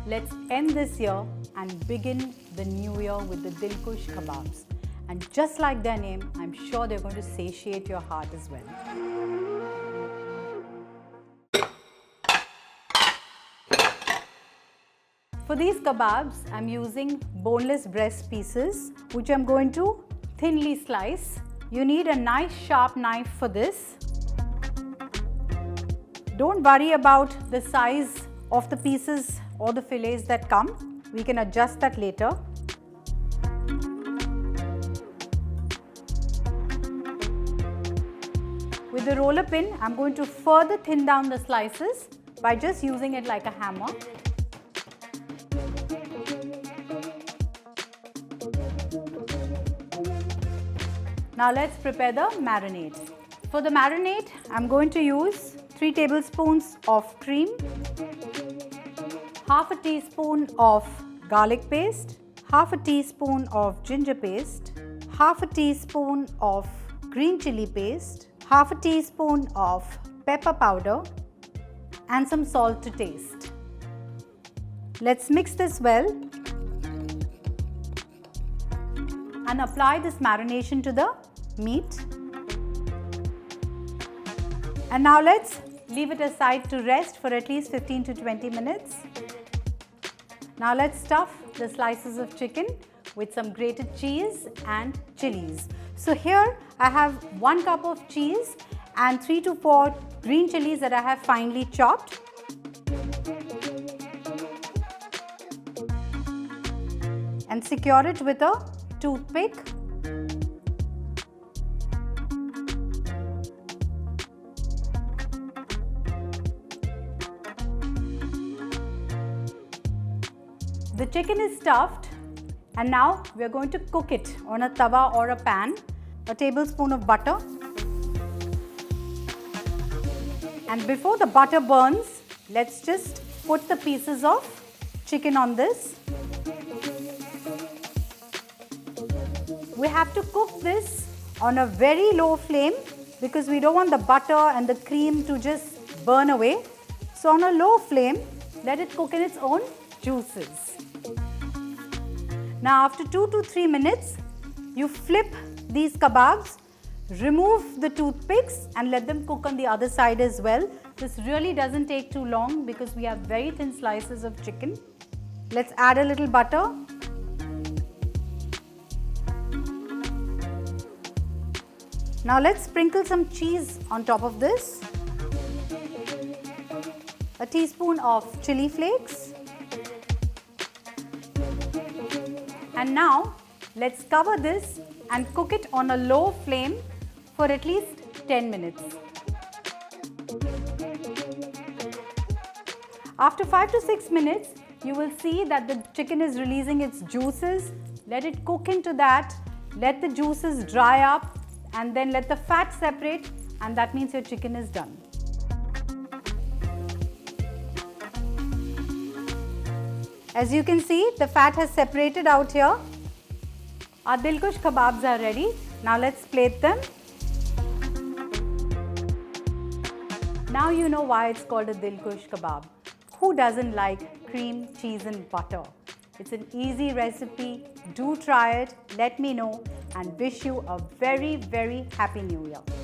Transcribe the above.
Let's end this year and begin the new year with the Dilkush kebabs. And just like their name, I'm sure they're going to satiate your heart as well. For these kebabs, I'm using boneless breast pieces, which I'm going to thinly slice. You need a nice sharp knife for this. Don't worry about the size of the pieces or the fillets that come. We can adjust that later. With the roller pin, I'm going to further thin down the slices by just using it like a hammer. Now let's prepare the marinade. For the marinade, I'm going to use 3 tablespoons of cream, half a teaspoon of garlic paste, half a teaspoon of ginger paste, half a teaspoon of green chili paste, half a teaspoon of pepper powder and some salt to taste. Let's mix this well and apply this marination to the meat. And now let's leave it aside to rest for at least 15 to 20 minutes. Now let's stuff the slices of chicken with some grated cheese and chilies. So here I have 1 cup of cheese and 3 to 4 green chilies that I have finely chopped. And secure it with a toothpick. The chicken is stuffed and now we are going to cook it on a tawa or a pan. A tablespoon of butter. And before the butter burns, let's just put the pieces of chicken on this. We have to cook this on a very low flame because we don't want the butter and the cream to just burn away. So on a low flame, let it cook in its own juices. Now after 2 to 3 minutes, you flip these kebabs, remove the toothpicks and let them cook on the other side as well. This really doesn't take too long because we have very thin slices of chicken. Let's add a little butter. Now let's sprinkle some cheese on top of this. A teaspoon of chili flakes. And now let's cover this and cook it on a low flame for at least 10 minutes. After 5 to 6 minutes, you will see that the chicken is releasing its juices. Let it cook into that. Let the juices dry up and then let the fat separate, and that means your chicken is done. As you can see, the fat has separated out here. Our Dilkush kebabs are ready. Now let's plate them. Now you know why it's called a Dilkush kebab. Who doesn't like cream, cheese and butter? It's an easy recipe. Do try it, let me know and wish you a very, very happy new year.